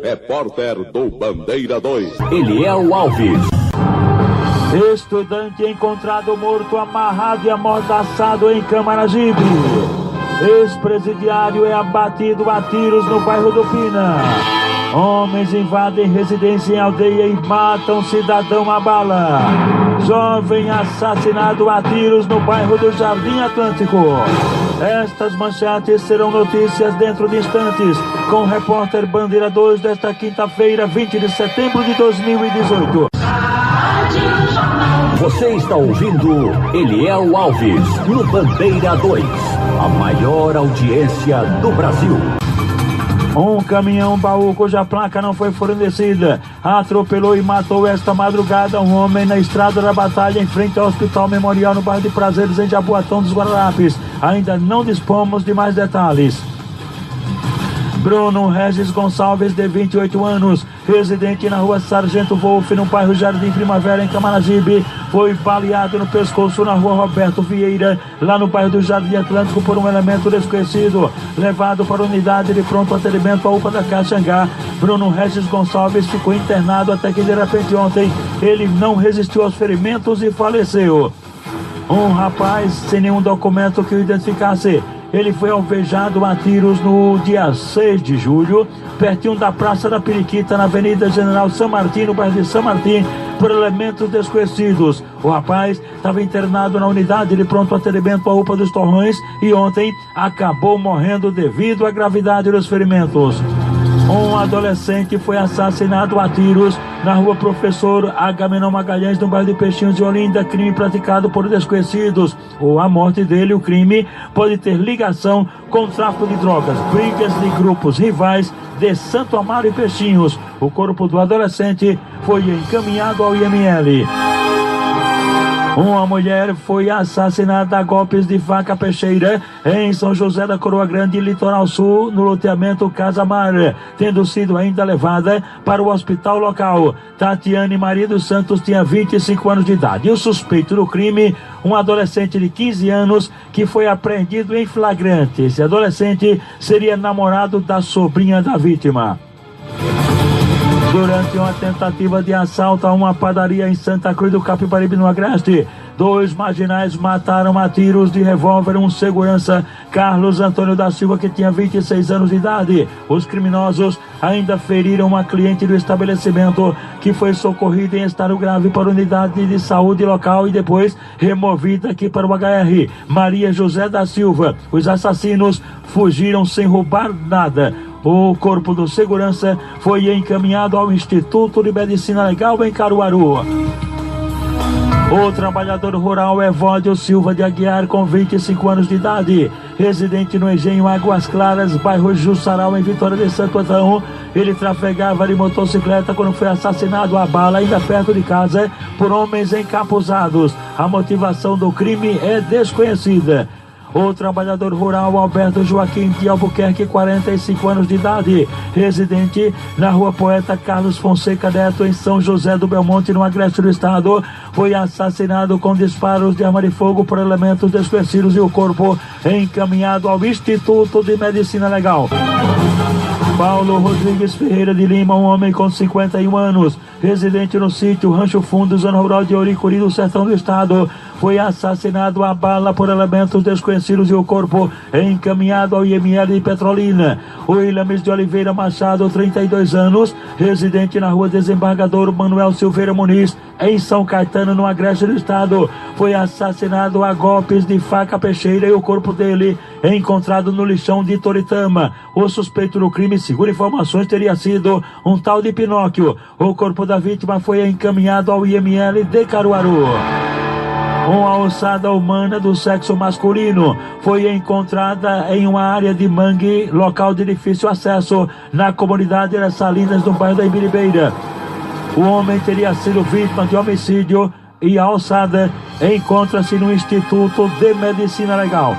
repórter do Bandeira 2, Eliel Alves. Estudante encontrado morto, amarrado e amordaçado em Camaragibe. Ex-presidiário é abatido a tiros no bairro do Pina. Homens invadem residência em aldeia e matam cidadão a bala. Jovem assassinado a tiros no bairro do Jardim Atlântico. Estas manchetes serão notícias dentro de instantes, com o repórter Bandeira 2 desta quinta-feira, 20 de setembro de 2018. Você está ouvindo Eliel Alves no Bandeira 2, a maior audiência do Brasil. Um caminhão baú cuja placa não foi fornecida atropelou e matou esta madrugada um homem na estrada da Batalha, em frente ao Hospital Memorial, no bairro de Prazeres, em Jaboatão dos Guararapes. Ainda não dispomos de mais detalhes. Bruno Regis Gonçalves, de 28 anos, residente na rua Sargento Wolff, no bairro Jardim Primavera, em Camaragibe, foi baleado no pescoço na rua Roberto Vieira, lá no bairro do Jardim Atlântico, por um elemento desconhecido. Levado para a unidade de pronto atendimento à UPA da Caxangá, Bruno Regis Gonçalves ficou internado até que, de repente, ontem, ele não resistiu aos ferimentos e faleceu. Um rapaz sem nenhum documento que o identificasse, ele foi alvejado a tiros no dia 6 de julho, pertinho da Praça da Periquita, na Avenida General São Martim, no bairro de São Martim, por elementos desconhecidos. O rapaz estava internado na unidade de pronto atendimento à UPA dos Torrões e ontem acabou morrendo devido à gravidade dos ferimentos. Um adolescente foi assassinado a tiros na rua Professor Agamenon Magalhães, no bairro de Peixinhos de Olinda, crime praticado por desconhecidos. A morte dele, o crime, pode ter ligação com tráfico de drogas, brigas de grupos rivais de Santo Amaro e Peixinhos. O corpo do adolescente foi encaminhado ao IML. Uma mulher foi assassinada a golpes de faca peixeira em São José da Coroa Grande, Litoral Sul, no loteamento Casa Mar, tendo sido ainda levada para o hospital local. Tatiane Maria dos Santos tinha 25 anos de idade. E o suspeito do crime, um adolescente de 15 anos, que foi apreendido em flagrante. Esse adolescente seria namorado da sobrinha da vítima. Durante uma tentativa de assalto a uma padaria em Santa Cruz do Capibaribe, no Agreste, 2 marginais mataram a tiros de revólver um segurança, Carlos Antônio da Silva, que tinha 26 anos de idade. Os criminosos ainda feriram uma cliente do estabelecimento, que foi socorrida em estado grave para a unidade de saúde local e depois removida aqui para o HR. Maria José da Silva. Os assassinos fugiram sem roubar nada. O corpo do segurança foi encaminhado ao Instituto de Medicina Legal em Caruaru. O trabalhador rural Evódio Silva de Aguiar, com 25 anos de idade, residente no Engenho Águas Claras, bairro Jussaral, em Vitória de Santo Antão. Ele trafegava de motocicleta quando foi assassinado a bala, ainda perto de casa, por homens encapuzados. A motivação do crime é desconhecida. O trabalhador rural Alberto Joaquim de Albuquerque, 45 anos de idade, residente na rua Poeta Carlos Fonseca Neto, em São José do Belmonte, no Agreste do Estado, foi assassinado com disparos de arma de fogo por elementos desconhecidos e o corpo encaminhado ao Instituto de Medicina Legal. Paulo Rodrigues Ferreira de Lima, um homem com 51 anos, residente no sítio Rancho Fundo, zona rural de Oricuri, do sertão do estado, foi assassinado a bala por elementos desconhecidos e o corpo encaminhado ao IML de Petrolina. O Williams de Oliveira Machado, 32 anos, residente na rua Desembargador Manuel Silveira Muniz, em São Caetano, no Agreste do Estado, foi assassinado a golpes de faca peixeira e o corpo dele encontrado no lixão de Toritama. O suspeito do crime, segundo informações, teria sido um tal de Pinóquio. O corpo da vítima foi encaminhado ao IML de Caruaru. Uma ossada humana do sexo masculino foi encontrada em uma área de mangue, local de difícil acesso, na comunidade das Salinas, no bairro da Ibiribeira. O homem teria sido vítima de homicídio e a ossada encontra-se no Instituto de Medicina Legal.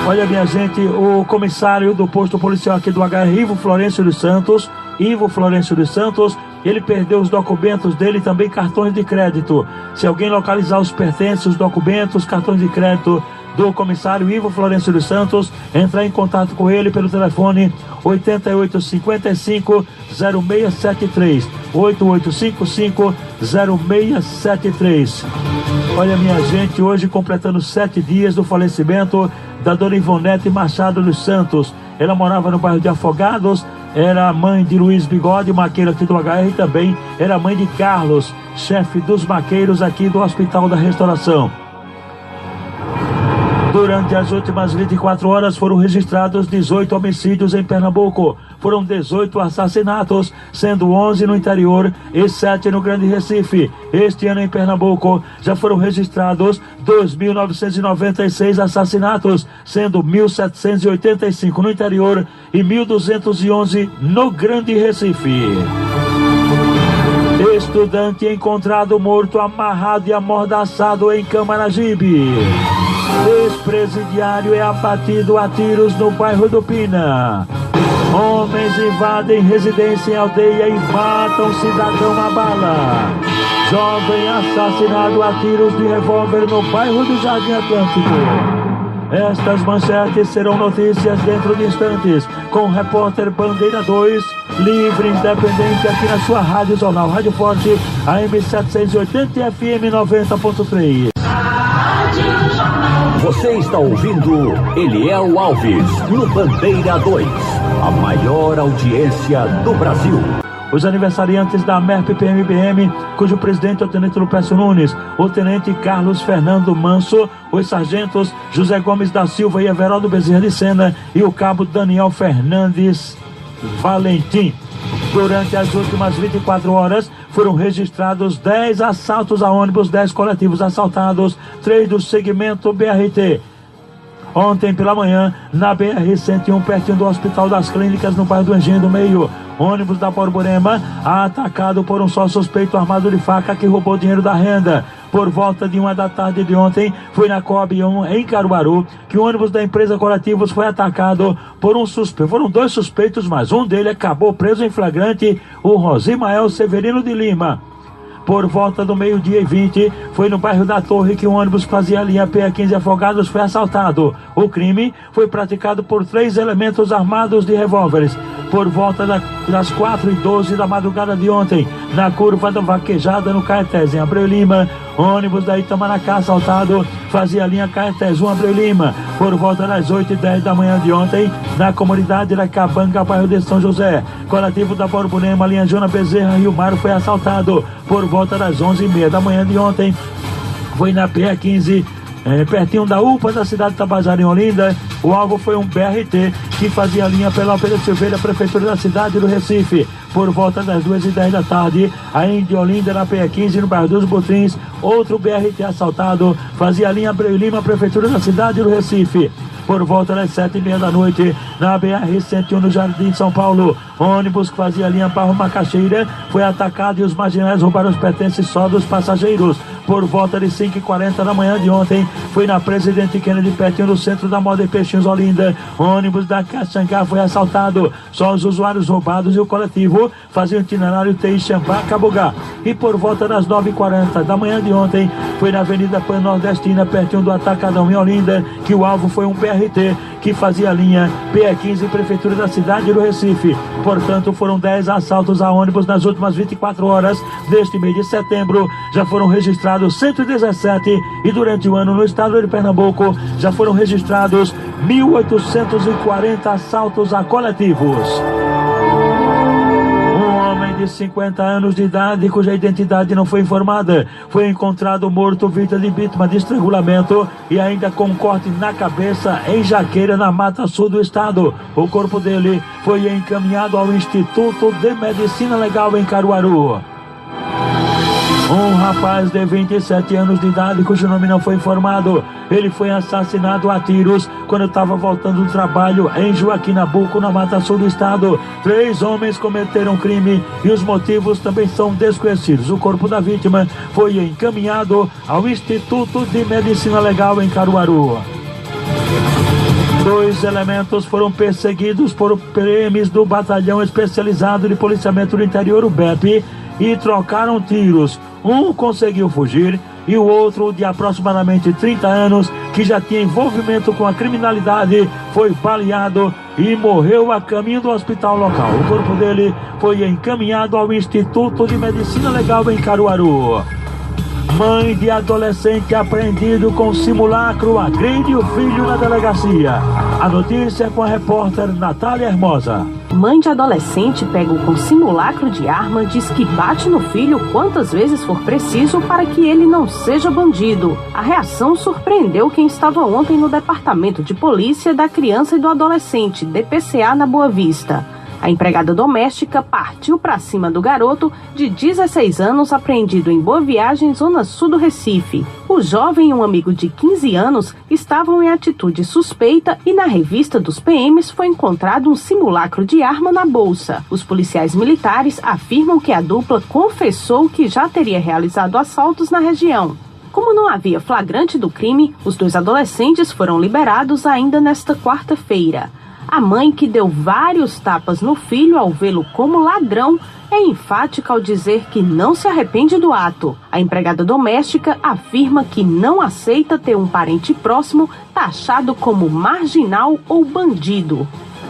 Olha, minha gente, o comissário do posto policial aqui do HR, Ivo Florencio dos Santos, ele perdeu os documentos dele e também cartões de crédito. Se alguém localizar os pertences, os documentos, cartões de crédito do comissário Ivo Florencio dos Santos. Entrar em contato com ele pelo telefone 8855-0673, 8855-0673. Olha, minha gente, hoje completando 7 dias do falecimento da dona Ivonete Machado dos Santos. Ela morava no bairro de Afogados, era mãe de Luiz Bigode, maqueiro aqui do HR, e também era mãe de Carlos, chefe dos maqueiros aqui do Hospital da Restauração. Durante as últimas 24 horas foram registrados 18 homicídios em Pernambuco. Foram 18 assassinatos, sendo 11 no interior e 7 no Grande Recife. Este ano em Pernambuco já foram registrados 2.996 assassinatos, sendo 1.785 no interior e 1.211 no Grande Recife. Estudante encontrado morto, amarrado e amordaçado em Camaragibe. Ex-presidiário é abatido a tiros no bairro do Pina. Homens invadem residência em aldeia e matam cidadão a bala. Jovem assassinado a tiros de revólver no bairro do Jardim Atlântico. Estas manchetes serão notícias dentro de instantes, com o repórter Bandeira 2, livre e independente aqui na sua Rádio Jornal Rádio Forte, AM 780 FM 90.3. Você está ouvindo Eliel Alves no Bandeira 2, a maior audiência do Brasil. Os aniversariantes da MERP-PMBM, cujo presidente é o tenente Lupécio Nunes, o tenente Carlos Fernando Manso, os sargentos José Gomes da Silva e Everaldo Bezerra de Sena e o cabo Daniel Fernandes Valentim. Durante as últimas 24 horas, foram registrados 10 assaltos a ônibus, 10 coletivos assaltados, 3 do segmento BRT. Ontem pela manhã, na BR-101, pertinho do Hospital das Clínicas, no bairro do Engenho do Meio, ônibus da Borborema, atacado por um só suspeito armado de faca que roubou dinheiro da renda. Por volta de 1 da tarde de ontem, foi na COB 1 em Caruaru, que o ônibus da empresa Coletivos foi atacado por um suspeito. Foram 2 suspeitos, mas um deles acabou preso em flagrante, o Rosimael Severino de Lima. Por volta do 12:20, foi no bairro da Torre que o ônibus fazia a linha PE15 Afogados foi assaltado. O crime foi praticado por 3 elementos armados de revólveres. Por volta das 4h12 da madrugada de ontem, na curva da Vaquejada, no Caetés, em Abreu Lima, ônibus da Itamaracá assaltado fazia a linha Caetés 1 Abreu Lima. Por volta das 8h10 da manhã de ontem, na comunidade da Cabanga, bairro de São José, coletivo da Borborema, linha Jona Bezerra, Rio Mar, foi assaltado. Por volta das 11h30 da manhã de ontem, foi na PE15, pertinho da UPA da cidade de Tabajara, em Olinda. O alvo foi um BRT que fazia a linha pela Pedro Silveira, prefeitura da cidade do Recife. Por volta das 2h10 da tarde, ainda de Olinda, na PE15, no bairro dos Butrins, outro BRT assaltado fazia a linha Abreu Lima, prefeitura da cidade do Recife. Por volta das 7h30 da noite, na BR-101, no Jardim de São Paulo, ônibus que fazia a linha Barro Macaxeira foi atacado e os marginais roubaram os pertences só dos passageiros. Por volta de 5h40 da manhã de ontem, foi na Presidente Kennedy, pertinho do centro da Moda e Peixinhos, Olinda. Ônibus da Caxangá foi assaltado. Só os usuários roubados e o coletivo faziam itinerário Teixambá-Cabogá. E por volta das 9h40 da manhã de ontem, foi na Avenida Pan-Nordestina, pertinho do Atacadão, em Olinda, que o alvo foi um BRT que fazia a linha PE15, prefeitura da cidade do Recife. Portanto, foram 10 assaltos a ônibus nas últimas 24 horas deste mês de setembro. Já foram registrados 117 e durante o ano no estado de Pernambuco já foram registrados 1.840 assaltos a coletivos. De 50 anos de idade, cuja identidade não foi informada, foi encontrado morto vítima de estrangulamento e ainda com um corte na cabeça em Jaqueira, na Mata Sul do estado. O corpo dele foi encaminhado ao Instituto de Medicina Legal em Caruaru. Um rapaz de 27 anos de idade, cujo nome não foi informado, ele foi assassinado a tiros quando estava voltando do trabalho em Joaquim Nabuco, na Mata Sul do estado. 3 homens cometeram crime e os motivos também são desconhecidos. O corpo da vítima foi encaminhado ao Instituto de Medicina Legal em Caruaru. 2 elementos foram perseguidos por PMs do Batalhão Especializado de Policiamento do Interior, o BEP, e trocaram tiros. Um conseguiu fugir e o outro, de aproximadamente 30 anos, que já tinha envolvimento com a criminalidade, foi baleado e morreu a caminho do hospital local. O corpo dele foi encaminhado ao Instituto de Medicina Legal em Caruaru. Mãe de adolescente apreendido com simulacro agride o filho na delegacia. A notícia é com a repórter Natália Hermosa. Mãe de adolescente pega com simulacro de arma, diz que bate no filho quantas vezes for preciso para que ele não seja bandido. A reação surpreendeu quem estava ontem no Departamento de Polícia da Criança e do Adolescente, DPCA, na Boa Vista. A empregada doméstica partiu para cima do garoto de 16 anos apreendido em Boa Viagem, zona sul do Recife. O jovem e um amigo de 15 anos estavam em atitude suspeita e na revista dos PMs foi encontrado um simulacro de arma na bolsa. Os policiais militares afirmam que a dupla confessou que já teria realizado assaltos na região. Como não havia flagrante do crime, os dois adolescentes foram liberados ainda nesta quarta-feira. A mãe, que deu vários tapas no filho ao vê-lo como ladrão, é enfática ao dizer que não se arrepende do ato. A empregada doméstica afirma que não aceita ter um parente próximo taxado como marginal ou bandido.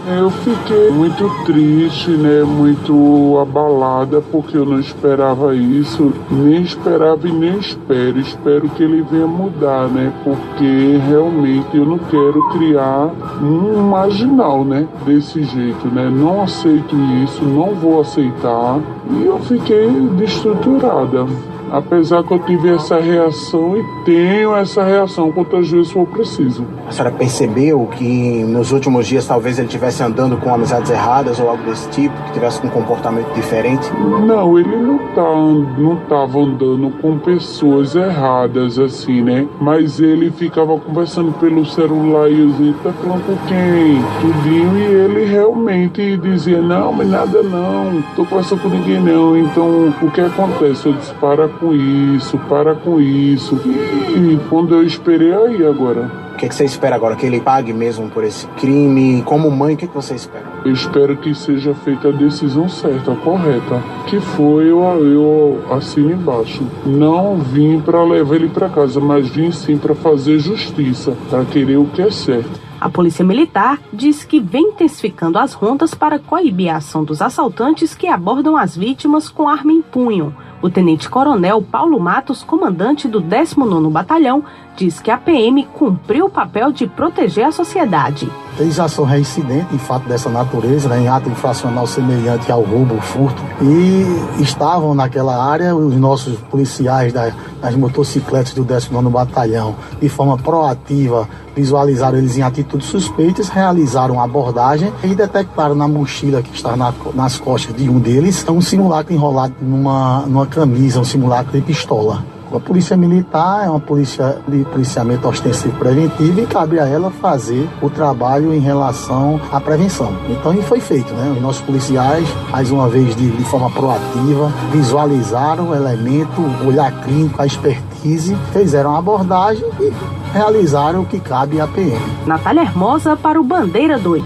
Eu fiquei muito triste, né? Muito abalada, porque eu não esperava isso, nem esperava e nem espero. Espero que ele venha mudar, né? Porque realmente eu não quero criar um marginal, né? Desse jeito, né? Não aceito isso, não vou aceitar. E eu fiquei destruturada. Apesar que eu tive essa reação e tenho essa reação quantas vezes for preciso. A senhora percebeu que nos últimos dias talvez ele estivesse andando com amizades erradas ou algo desse tipo, que tivesse um comportamento diferente? Não, ele não estava andando com pessoas erradas assim, né? Mas ele ficava conversando pelo celular e eu dizia, tá falando com quem? Tudinho, e ele realmente dizia, não, mas nada não, tô conversando com ninguém não. Então, o que acontece? Eu disse, para com isso. E quando eu esperei, aí agora. O que você espera agora? Que ele pague mesmo por esse crime? Como mãe, o que você espera? Eu espero que seja feita a decisão certa, correta. Que foi, eu assino embaixo. Não vim para levar ele para casa, mas vim sim para fazer justiça, para querer o que é certo. A Polícia Militar diz que vem intensificando as rondas para coibir a ação dos assaltantes que abordam as vítimas com arma em punho. O tenente-coronel Paulo Matos, comandante do 19º Batalhão, diz que a PM cumpriu o papel de proteger a sociedade. Eles já são reincidentes em fato dessa natureza, né, em ato infracional semelhante ao roubo ou furto, e estavam naquela área os nossos policiais das motocicletas do 19º Batalhão, de forma proativa, visualizaram eles em atitudes suspeitas, realizaram a abordagem e detectaram na mochila que estava nas costas de um deles um simulacro enrolado numa camisa, um simulacro de pistola. A Polícia Militar é uma polícia de policiamento ostensivo preventivo e cabe a ela fazer o trabalho em relação à prevenção. Então, isso foi feito, né? Os nossos policiais, mais uma vez, de forma proativa, visualizaram o elemento, o olhar clínico, a expertise, fizeram a abordagem e realizaram o que cabe à PM. Natália Hermosa para o Bandeira 2.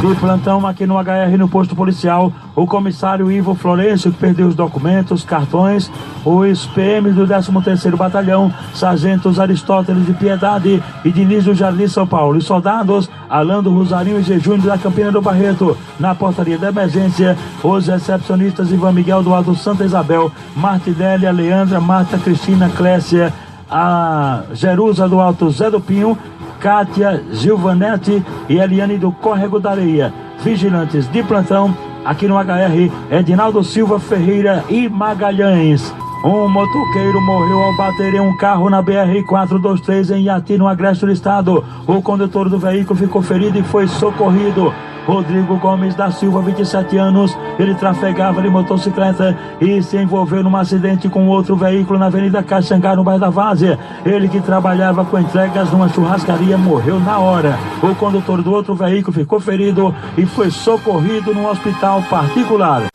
De plantão aqui no HR, no posto policial, o comissário Ivo Florencio, que perdeu os documentos, cartões, os PMs do 13º Batalhão, sargentos Aristóteles de Piedade e Diniz do Jardim São Paulo, e soldados Alain do Rosarinho e Jejúnio da Campina do Barreto. Na portaria da emergência, os recepcionistas Ivan Miguel do Alto Santa Isabel, Martinelli, Leandra, Marta Cristina, Clécia, a Jerusa do Alto Zé do Pinho, Kátia, Gilvanete e Eliane do Córrego da Areia. Vigilantes de plantão aqui no HR, Edinaldo Silva Ferreira e Magalhães. Um motoqueiro morreu ao bater em um carro na BR-423 em Iati, no Agreste do Estado. O condutor do veículo ficou ferido e foi socorrido. Rodrigo Gomes da Silva, 27 anos, ele trafegava de motocicleta e se envolveu num acidente com outro veículo na Avenida Caxangá, no bairro da Várzea. Ele, que trabalhava com entregas numa churrascaria, morreu na hora. O condutor do outro veículo ficou ferido e foi socorrido num hospital particular.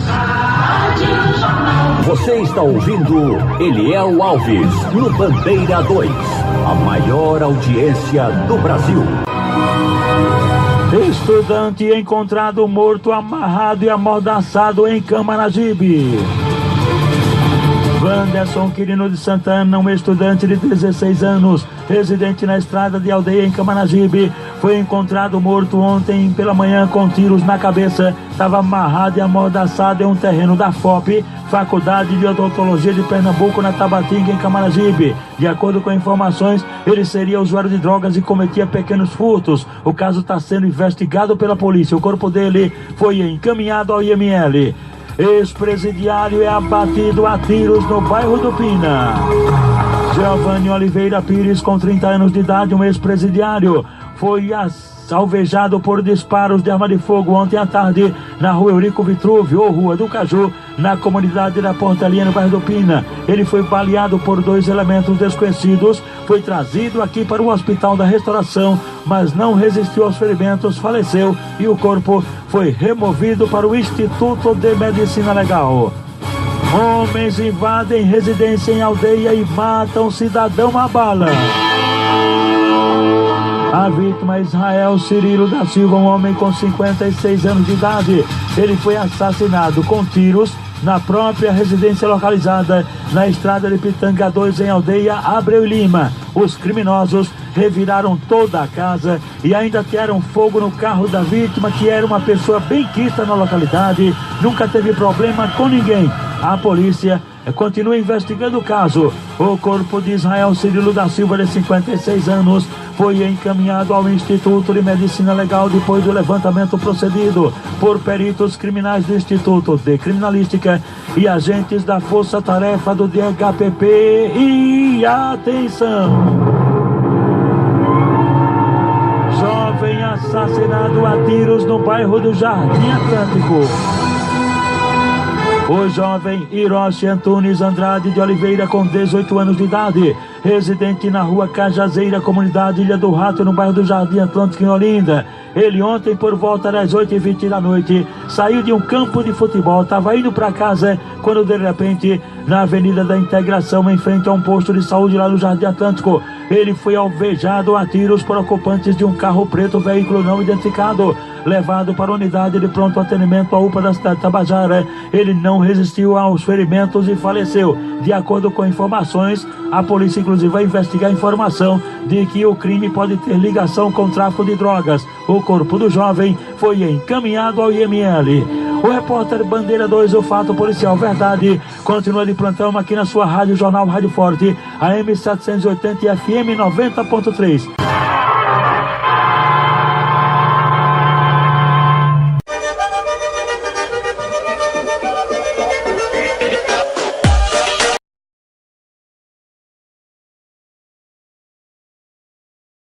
Você está ouvindo Eliel Alves no Bandeira 2, a maior audiência do Brasil. Estudante encontrado morto, amarrado e amordaçado em Camaragibe. Anderson Quirino de Santana, um estudante de 16 anos, residente na estrada de Aldeia em Camaragibe, foi encontrado morto ontem pela manhã com tiros na cabeça. Estava amarrado e amordaçado em um terreno da FOP, Faculdade de Odontologia de Pernambuco, na Tabatinga, em Camaragibe. De acordo com informações, ele seria usuário de drogas e cometia pequenos furtos. O caso está sendo investigado pela polícia. O corpo dele foi encaminhado ao IML. Ex-presidiário é abatido a tiros no bairro do Pina. Giovanni Oliveira Pires, com 30 anos de idade, um ex-presidiário, foi alvejado por disparos de arma de fogo ontem à tarde na rua Eurico Vitruvio, ou Rua do Caju, na comunidade da Portelinha, no bairro do Pina. Ele foi baleado por 2 elementos desconhecidos, foi trazido aqui para o Hospital da Restauração, mas não resistiu aos ferimentos, faleceu e o corpo foi removido para o Instituto de Medicina Legal. Homens invadem residência em Aldeia e matam cidadão a bala. A vítima é Israel Cirilo da Silva, um homem com 56 anos de idade. Ele foi assassinado com tiros na própria residência localizada na estrada de Pitanga 2, em Aldeia Abreu Lima. Os criminosos reviraram toda a casa e ainda atearam fogo no carro da vítima, que era uma pessoa bem quista na localidade, nunca teve problema com ninguém. A polícia continua investigando o caso. O corpo de Israel Cirilo da Silva, de 56 anos, foi encaminhado ao Instituto de Medicina Legal depois do levantamento procedido por peritos criminais do Instituto de Criminalística e agentes da Força Tarefa do DHPP. E atenção! Jovem assassinado a tiros no bairro do Jardim Atlântico. O jovem Hiroshi Antunes Andrade de Oliveira, com 18 anos de idade, residente na rua Cajazeira, comunidade Ilha do Rato, no bairro do Jardim Atlântico, em Olinda. Ele ontem, por volta das 8h20 da noite, saiu de um campo de futebol, estava indo para casa, quando de repente, na Avenida da Integração, em frente a um posto de saúde lá no Jardim Atlântico, ele foi alvejado a tiros por ocupantes de um carro preto, veículo não identificado, levado para a unidade de pronto atendimento, a UPA da cidade de Tabajara. Ele não resistiu aos ferimentos e faleceu. De acordo com informações, a polícia inclusive vai investigar a informação de que o crime pode ter ligação com tráfico de drogas. O corpo do jovem foi encaminhado ao IML. O repórter Bandeira 2, o fato policial verdade, continua de plantão aqui na sua rádio Jornal Rádio Forte, AM 780 e FM 90.3.